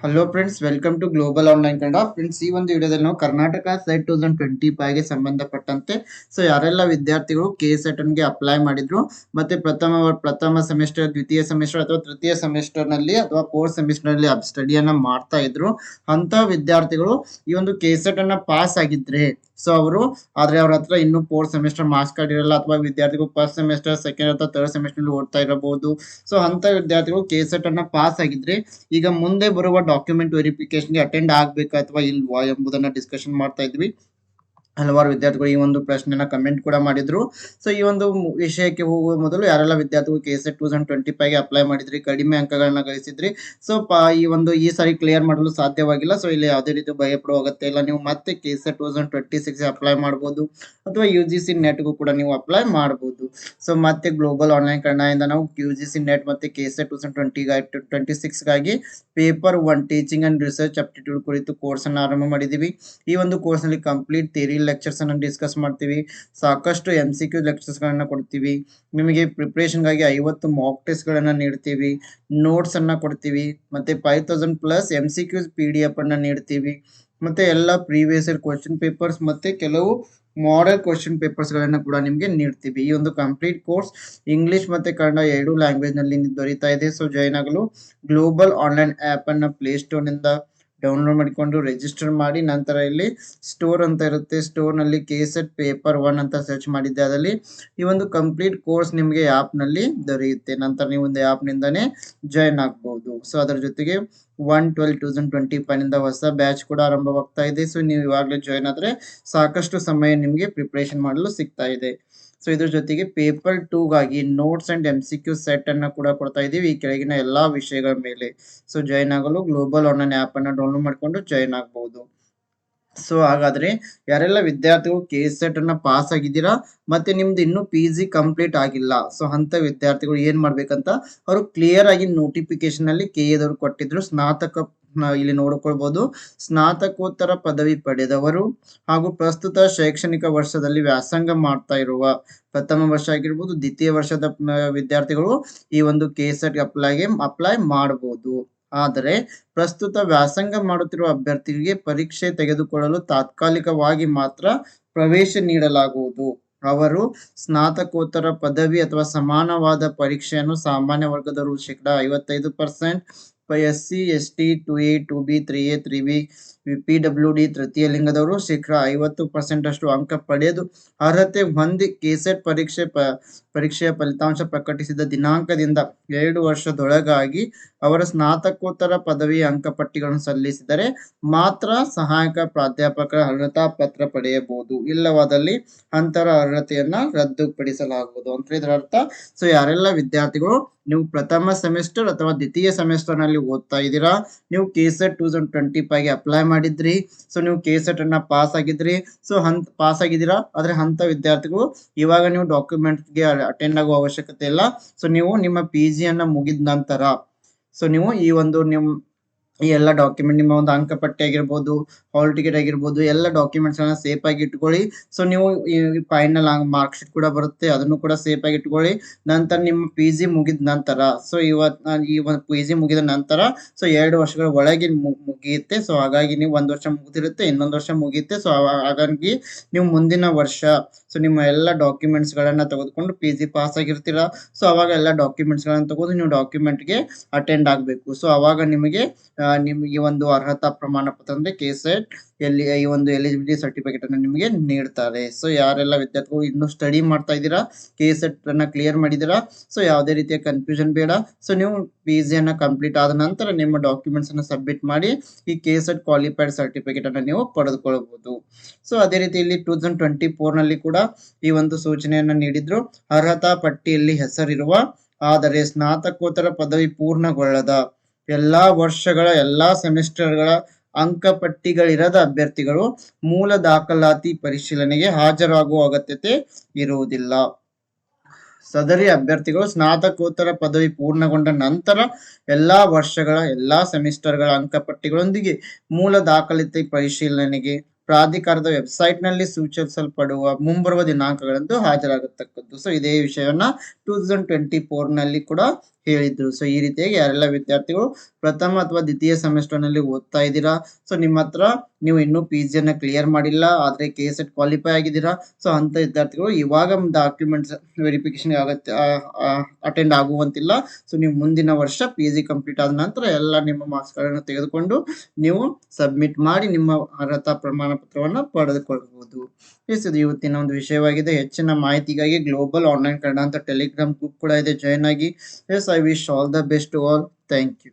Hello friends, welcome to global online Kannada. Friends, ಈ ಒಂದು ವಿಡಿಯೋದಲ್ಲಿ ನಾವು ಕರ್ನಾಟಕ ಸೆಟ್ 2025 ಗೆ ಸಂಬಂಧಪಟ್ಟಂತೆ ಯಾರೆಲ್ಲ ವಿದ್ಯಾರ್ಥಿಗಳು KSET ಅಪ್ಲೈ ಮಾಡಿದ್ರು ಮತ್ತೆ ಪ್ರಥಮ ಸೆಮಿಸ್ಟರ್, ದ್ವಿತೀಯ ಸೆಮಿಸ್ಟರ್ ಅಥವಾ ತೃತೀಯ ಸೆಮಿಸ್ಟರ್ ನಲ್ಲಿ ಅಥವಾ ಫೋರ್ತ್ ಸೆಮಿಸ್ಟರ್ ನಲ್ಲಿ ಸ್ಟಡಿಯನ್ನ ಮಾಡ್ತಾ ಇದ್ರು ಅಂತ ವಿದ್ಯಾರ್ಥಿಗಳು ಈ ಒಂದು KSET ಪಾಸ್ ಆಗಿದ್ರೆ ಅವರು ಆದ್ರೆ ಅವ್ರ ಹತ್ರ ಇನ್ನೂ ಫೋರ್ತ್ ಸೆಮಿಸ್ಟರ್ ಮಾರ್ಕ್ಸ್ ಕಾರ್ಡ್ ಇರಲ್ಲ, ಅಥವಾ ವಿದ್ಯಾರ್ಥಿಗಳು ಫಸ್ಟ್ ಸೆಮಿಸ್ಟರ್, ಸೆಕೆಂಡ್ ಅಥವಾ ಥರ್ಡ್ ಸೆಮಿಸ್ಟರ್ ಓದ್ತಾ ಇರಬಹುದು. ಅಂತ ವಿದ್ಯಾರ್ಥಿಗಳು KSET ಪಾಸ್ ಆಗಿದ್ರೆ ಈಗ ಮುಂದೆ ಬರುವ ಡಾಕ್ಯುಮೆಂಟ್ ವೆರಿಫಿಕೇಶನ್ಗೆ ಅಟೆಂಡ್ ಆಗ್ಬೇಕಾ ಅಥವಾ ಇಲ್ವಾ ಎಂಬುದನ್ನ ಡಿಸ್ಕಷನ್ ಮಾಡ್ತಾ ಇದ್ವಿ. ಹಲವಾರು ವಿದ್ಯಾರ್ಥಿಗಳು ಈ ಒಂದು ಪ್ರಶ್ನೆನ ಕಮೆಂಟ್ ಕೂಡ ಮಾಡಿದ್ರು. ಈ ಒಂದು ವಿಷಯಕ್ಕೆ ಹೋಗುವ ಮೊದಲು ಯಾರೆಲ್ಲ ವಿದ್ಯಾರ್ಥಿಗಳು KSET 2025 ಗೆ ಅಪ್ಲೈ ಮಾಡಿದ್ರಿ, ಕಡಿಮೆ ಅಂಕಗಳನ್ನ ಗಳಿಸಿದ್ರಿ, ಈ ಸಾರಿ ಕ್ಲಿಯರ್ ಮಾಡಲು ಸಾಧ್ಯವಾಗಿಲ್ಲ. ಇಲ್ಲಿ ಯಾವುದೇ ರೀತಿ ಭಯ ಪಡುವ ಅಗತ್ಯ ಇಲ್ಲ. ನೀವು ಮತ್ತೆ KSET 2026 ಅಪ್ಲೈ ಮಾಡಬಹುದು ಅಥವಾ UGC ನೆಟ್ಗೂ ಕೂಡ ನೀವು ಅಪ್ಲೈ ಮಾಡಬಹುದು. ಮತ್ತೆ ಗ್ಲೋಬಲ್ ಆನ್ಲೈನ್ ಕನ್ನಡದಿಂದ ನಾವು UGC ನೆಟ್ ಮತ್ತೆ KSET 2026 ಗಾಗಿ paper 1 teaching and research aptitude ಕುರಿತು ಕೋರ್ಸ್ ಅನ್ನು ಆರಂಭ ಮಾಡಿದೀವಿ. ಈ ಒಂದು ಕೋರ್ಸ್ ನಲ್ಲಿ ಕಂಪ್ಲೀಟ್ ಥಿಯರಿ ಲೆಕ್ಚರ್ಸ್ ಅನ್ನು ಡಿಸ್ಕಸ್ ಮಾಡ್ತೀವಿ, ಸಾಕಷ್ಟು MCQ ಲೆಕ್ಚರ್ಸ್ ಗಳನ್ನ ಕೊಡ್ತೀವಿ, ನಿಮಗೆ ಪ್ರಿಪರೇಷನ್ ಗಾಗಿ 50 ಮಾಕ್ ಟೆಸ್ಟ್ ಗಳನ್ನ ನೀಡ್ತೀವಿ, ನೋಟ್ಸ್ ಅನ್ನ ಕೊಡ್ತೀವಿ, ಮತ್ತೆ 5000+ MCQ PDF ಅನ್ನ ನೀಡ್ತೀವಿ, ಮತ್ತೆ ಎಲ್ಲ ಪ್ರೀವಿಯಸ್ ಇಯರ್ ಕ್ವಶನ್ ಪೇಪರ್ಸ್ ಮತ್ತೆ ಕೆಲವು ಮಾಡೆಲ್ ಕ್ವಶನ್ ಪೇಪರ್ಸ್ ಗಳನ್ನ ಕೂಡ ನಿಮಗೆ ನೀಡ್ತೀವಿ. ಈ ಒಂದು ಕಂಪ್ಲೀಟ್ ಕೋರ್ಸ್ ಇಂಗ್ಲಿಷ್ ಮತ್ತೆ ಕನ್ನಡ 2 ಲ್ಯಾಂಗ್ವೇಜ್ ನಲ್ಲಿ ದೊರೀತಾ ಇದೆ. ಜಾಯಿನ್ ಆಗಲು ಗ್ಲೋಬಲ್ ಆನ್ಲೈನ್ ಆಪ್ ಅನ್ನ ಪ್ಲೇ ಸ್ಟೋರ್ ನಿಂದ ಡೌನ್ಲೋಡ್ ಮಾಡಿಕೊಂಡು ರಿಜಿಸ್ಟರ್ ಮಾಡಿ, ನಂತರ ಇಲ್ಲಿ ಸ್ಟೋರ್ ಅಂತ ಇರುತ್ತೆ, ಸ್ಟೋರ್ ನಲ್ಲಿ KSET ಪೇಪರ್ 1 ಅಂತ ಸರ್ಚ್ ಮಾಡಿದ್ದೆ, ಅದರಲ್ಲಿ ಈ ಒಂದು ಕಂಪ್ಲೀಟ್ ಕೋರ್ಸ್ ನಿಮಗೆ ಆಪ್ ನಲ್ಲಿ ದೊರೆಯುತ್ತೆ. ನಂತರ ನೀವು ಒಂದು ಆಪ್ ನಿಂದಾನೇ ಜಾಯಿನ್ ಆಗಬಹುದು. ಅದರ ಜೊತೆಗೆ 1/12/2025 ನಿಂದ ಹೊಸ ಬ್ಯಾಚ್ ಕೂಡ ಆರಂಭವಾಗ್ತಾ ಇದೆ. ನೀವು ಇವಾಗಲೇ ಜಾಯಿನ್ ಆದ್ರೆ ಸಾಕಷ್ಟು ಸಮಯ ನಿಮಗೆ ಪ್ರಿಪರೇಷನ್ ಮಾಡಲು ಸಿಗ್ತಾ ಇದೆ. ಇದ್ರ ಜೊತೆಗೆ ಪೇಪರ್ 2 ಗಾಗಿ ನೋಟ್ಸ್ ಅಂಡ್ MCQ ಸೆಟ್ ಅನ್ನ ಕೂಡ ಕೊಡ್ತಾ ಇದೀವಿ ಈ ಕೆಳಗಿನ ಎಲ್ಲಾ ವಿಷಯಗಳ ಮೇಲೆ. ಜಾಯಿನ್ ಆಗಲು ಗ್ಲೋಬಲ್ ಆನ್ಲೈನ್ ಆಪ್ ಅನ್ನ ಡೌನ್ಲೋಡ್ ಮಾಡಿಕೊಂಡು ಜಾಯಿನ್ ಆಗಬಹುದು. ಹಾಗಾದ್ರೆ ಯಾರೆಲ್ಲ ವಿದ್ಯಾರ್ಥಿಗಳು KSET ಪಾಸ್ ಆಗಿದ್ದೀರಾ ಮತ್ತೆ ನಿಮ್ದು ಇನ್ನೂ PG ಕಂಪ್ಲೀಟ್ ಆಗಿಲ್ಲ, ಅಂತ ವಿದ್ಯಾರ್ಥಿಗಳು ಏನ್ ಮಾಡ್ಬೇಕಂತ ಅವರು ಕ್ಲಿಯರ್ ಆಗಿ ನೋಟಿಫಿಕೇಶನ್ ಅಲ್ಲಿ KA ಕೊಟ್ಟಿದ್ರು. ಇಲ್ಲಿ ನೋಡಿಕೊಳ್ಬಹುದು, ಸ್ನಾತಕೋತ್ತರ ಪದವಿ ಪಡೆದವರು ಹಾಗೂ ಪ್ರಸ್ತುತ ಶೈಕ್ಷಣಿಕ ವರ್ಷದಲ್ಲಿ ವ್ಯಾಸಂಗ ಮಾಡ್ತಾ ಇರುವ ಪ್ರಥಮ ವರ್ಷ ಆಗಿರ್ಬೋದು, ದ್ವಿತೀಯ ವರ್ಷದ ವಿದ್ಯಾರ್ಥಿಗಳು ಈ ಒಂದು KSET ಅಪ್ಲೈ ಮಾಡಬಹುದು. ಆದರೆ ಪ್ರಸ್ತುತ ವ್ಯಾಸಂಗ ಮಾಡುತ್ತಿರುವ ಅಭ್ಯರ್ಥಿಗಳಿಗೆ ಪರೀಕ್ಷೆ ತೆಗೆದುಕೊಳ್ಳಲು ತಾತ್ಕಾಲಿಕವಾಗಿ ಮಾತ್ರ ಪ್ರವೇಶ ನೀಡಲಾಗುವುದು. ಅವರು ಸ್ನಾತಕೋತ್ತರ ಪದವಿ ಅಥವಾ ಸಮಾನವಾದ ಪರೀಕ್ಷೆಯನ್ನು ಸಾಮಾನ್ಯ ವರ್ಗದವರು 55%, SC ST 2A 2B 3A 3B PWD ತೃತೀಯ ಲಿಂಗದವರು 50% ಅಷ್ಟು ಅಂಕ ಪಡೆದು ಅರ್ಹತೆ ಹೊಂದಿ KSET ಪರೀಕ್ಷೆಯ ಫಲಿತಾಂಶ ಪ್ರಕಟಿಸಿದ ದಿನಾಂಕದಿಂದ 2 ವರ್ಷದೊಳಗಾಗಿ ಅವರ ಸ್ನಾತಕೋತ್ತರ ಪದವಿ ಅಂಕಪಟ್ಟಿಗಳನ್ನು ಸಲ್ಲಿಸಿದರೆ ಮಾತ್ರ ಸಹಾಯಕ ಪ್ರಾಧ್ಯಾಪಕರ ಅರ್ಹತಾ ಪತ್ರ ಪಡೆಯಬಹುದು. ಇಲ್ಲವಾದಲ್ಲಿ ಅಂತರ ಅರ್ಹತೆಯನ್ನ ರದ್ದುಪಡಿಸಲಾಗುವುದು ಅಂತ ಇದರ ಅರ್ಥ. ಯಾರೆಲ್ಲ ವಿದ್ಯಾರ್ಥಿಗಳು ನೀವು ಪ್ರಥಮ ಸೆಮಿಸ್ಟರ್ ಅಥವಾ ದ್ವಿತೀಯ ಸೆಮಿಸ್ಟರ್ ನಲ್ಲಿ ಓದ್ತಾ ಇದ್ದೀರಾ, ನೀವು KSET 2025 ಗೆ ಅಪ್ಲೈ ಮಾಡಿದ್ರಿ, ನೀವು KSET ಪಾಸ್ ಆಗಿದ್ರಿ, ಪಾಸ್ ಆಗಿದ್ದೀರಾ, ಆದ್ರೆ ಅಂತ ವಿದ್ಯಾರ್ಥಿಗಳು ಇವಾಗ ನೀವು ಡಾಕ್ಯುಮೆಂಟ್ ಗೆ ಅಟೆಂಡ್ ಆಗುವ ಅವಶ್ಯಕತೆ ಇಲ್ಲ. ನೀವು ನಿಮ್ಮ PG ಅನ್ನ ಮುಗಿದ ನಂತರ ನೀವು ಈ ಎಲ್ಲ ಡಾಕ್ಯುಮೆಂಟ್, ನಿಮ್ಮ ಒಂದು ಅಂಕಪಟ್ಟಿ ಆಗಿರ್ಬೋದು, ಹಾಲ್ ಟಿಕೆಟ್ ಆಗಿರ್ಬೋದು, ಎಲ್ಲ ಡಾಕ್ಯುಮೆಂಟ್ಸ್ ಅನ್ನ ಸೇಫ್ ಆಗಿ ಇಟ್ಕೊಳ್ಳಿ. ನೀವು ಈ ಫೈನಲ್ ಮಾರ್ಕ್ ಶೀಟ್ ಕೂಡ ಬರುತ್ತೆ, ಅದನ್ನು ಕೂಡ ಸೇಫ್ ಆಗಿ ಇಟ್ಕೊಳ್ಳಿ. ನಂತರ ನಿಮ್ಮ PG ಮುಗಿದ ನಂತರ ಈ ಒಂದು PG ಮುಗಿದ ನಂತರ 2 ವರ್ಷಗಳ ಒಳಗೆ ಮುಗಿಯುತ್ತೆ. ಹಾಗಾಗಿ ನೀವು 1 ವರ್ಷ ಮುಗಿದಿರುತ್ತೆ, ಇನ್ನೊಂದು ವರ್ಷ ಮುಗಿಯುತ್ತೆ. ಹಾಗಾಗಿ ನೀವು ಮುಂದಿನ ವರ್ಷ ನಿಮ್ಮ ಎಲ್ಲ ಡಾಕ್ಯುಮೆಂಟ್ಸ್ ಗಳನ್ನ ತೆಗೆದುಕೊಂಡು PG ಪಾಸ್ ಆಗಿರ್ತೀರಾ. ಅವಾಗ ಎಲ್ಲ ಡಾಕ್ಯುಮೆಂಟ್ಸ್ ಗಳನ್ನ ತಗೊಂಡು ನೀವು ಡಾಕ್ಯುಮೆಂಟ್ ಗೆ ಅಟೆಂಡ್ ಆಗ್ಬೇಕು. ಅವಾಗ ನಿಮಗೆ ಈ ಒಂದು ಅರ್ಹತಾ ಪ್ರಮಾಣ ಪತ್ರ ಅಂದ್ರೆ KSET ಈ ಒಂದು ಎಲಿಜಿಬಿಲಿಟಿ ಸರ್ಟಿಫಿಕೇಟ್ ಅನ್ನು ನಿಮಗೆ ನೀಡ್ತಾರೆ. ಯಾರೆಲ್ಲ ವಿದ್ಯಾರ್ಥಿಗಳು ಇನ್ನು ಸ್ಟಡಿ ಮಾಡ್ತಾ ಇದ್ದೀರಾ, KSET ಅನ್ನ ಕ್ಲಿಯರ್ ಮಾಡಿದ್ದೀರಾ, ಯಾವುದೇ ರೀತಿಯ ಕನ್ಫ್ಯೂಷನ್ ಬೇಡ. ನೀವು PG ಅನ್ನ ಕಂಪ್ಲೀಟ್ ಆದ ನಂತರ ನಿಮ್ಮ ಡಾಕ್ಯುಮೆಂಟ್ಸ್ ಅನ್ನ ಸಬ್ಮಿಟ್ ಮಾಡಿ ಈ KSET ಕ್ವಾಲಿಫೈಡ್ ಸರ್ಟಿಫಿಕೇಟ್ ಅನ್ನು ನೀವು ಪಡೆದುಕೊಳ್ಳಬಹುದು. ಅದೇ ರೀತಿ ಇಲ್ಲಿ 2024 ನಲ್ಲಿ ಕೂಡ ಈ ಒಂದು ಸೂಚನೆಯನ್ನ ನೀಡಿದ್ರು. ಅರ್ಹತಾ ಪಟ್ಟಿಯಲ್ಲಿ ಹೆಸರಿರುವ ಆದರೆ ಸ್ನಾತಕೋತ್ತರ ಪದವಿ ಪೂರ್ಣಗೊಳ್ಳದ ಎಲ್ಲಾ ವರ್ಷಗಳ ಎಲ್ಲಾ ಸೆಮಿಸ್ಟರ್ಗಳ ಅಂಕಪಟ್ಟಿಗಳಿರದ ಅಭ್ಯರ್ಥಿಗಳು ಮೂಲ ದಾಖಲಾತಿ ಪರಿಶೀಲನೆಗೆ ಹಾಜರಾಗುವ ಅಗತ್ಯತೆ ಇರುವುದಿಲ್ಲ. ಸದರಿ ಅಭ್ಯರ್ಥಿಗಳು ಸ್ನಾತಕೋತ್ತರ ಪದವಿ ಪೂರ್ಣಗೊಂಡ ನಂತರ ಎಲ್ಲಾ ವರ್ಷಗಳ ಎಲ್ಲಾ ಸೆಮಿಸ್ಟರ್ಗಳ ಅಂಕಪಟ್ಟಿಗಳೊಂದಿಗೆ ಮೂಲ ದಾಖಲಾತಿ ಪರಿಶೀಲನೆಗೆ ಪ್ರಾಧಿಕಾರದ ವೆಬ್ಸೈಟ್ನಲ್ಲಿ ಸೂಚಿಸಲ್ಪಡುವ ಮುಂಬರುವ ದಿನಾಂಕಗಳಂದು ಹಾಜರಾಗತಕ್ಕದ್ದು. ಸೊ ಇದೇ ವಿಷಯವನ್ನ 2024ನಲ್ಲಿ ಕೂಡ ಹೇಳಿದ್ರು. ಸೊ ಈ ರೀತಿಯಾಗಿ ಯಾರೆಲ್ಲ ವಿದ್ಯಾರ್ಥಿಗಳು ಪ್ರಥಮ ಅಥವಾ ದ್ವಿತೀಯ ಸೆಮಿಸ್ಟರ್ನಲ್ಲಿ ಓದ್ತಾ ಇದ್ದೀರಾ, ಸೊ ನಿಮ್ಮ ಹತ್ರ ನೀವು ಇನ್ನೂ PG ಅನ್ನ ಕ್ಲಿಯರ್ ಮಾಡಿಲ್ಲ ಆದರೆ KSET ಕ್ವಾಲಿಫೈ ಆಗಿದ್ದೀರಾ, ಸೊ ಅಂತ ವಿದ್ಯಾರ್ಥಿಗಳು ಇವಾಗ ಡಾಕ್ಯುಮೆಂಟ್ಸ್ ವೆರಿಫಿಕೇಶನ್ ಅಟೆಂಡ್ ಆಗುವಂತಿಲ್ಲ. ಸೊ ನೀವು ಮುಂದಿನ ವರ್ಷ PG ಕಂಪ್ಲೀಟ್ ಆದ ನಂತರ ಎಲ್ಲ ನಿಮ್ಮ ಮಾರ್ಕ್ಸ್ಗಳನ್ನು ತೆಗೆದುಕೊಂಡು ನೀವು ಸಬ್ಮಿಟ್ ಮಾಡಿ ನಿಮ್ಮ ಅರ್ಹತಾ ಪ್ರಮಾಣ ಪತ್ರವನ್ನು ಪಡೆದುಕೊಳ್ಳಬಹುದು. ಎಸ್, ಇದು ಇವತ್ತಿನ ಒಂದು ವಿಷಯವಾಗಿದೆ. ಹೆಚ್ಚಿನ ಮಾಹಿತಿಗಾಗಿ ಗ್ಲೋಬಲ್ ಆನ್ಲೈನ್ ಕನ್ನಡ ಅಂತ ಟೆಲಿಗ್ರಾಮ್ ಗ್ರೂಪ್ ಕೂಡ ಇದೆ, ಜಾಯ್ನ್ ಆಗಿ. Yes, I wish all the best to all. Thank you.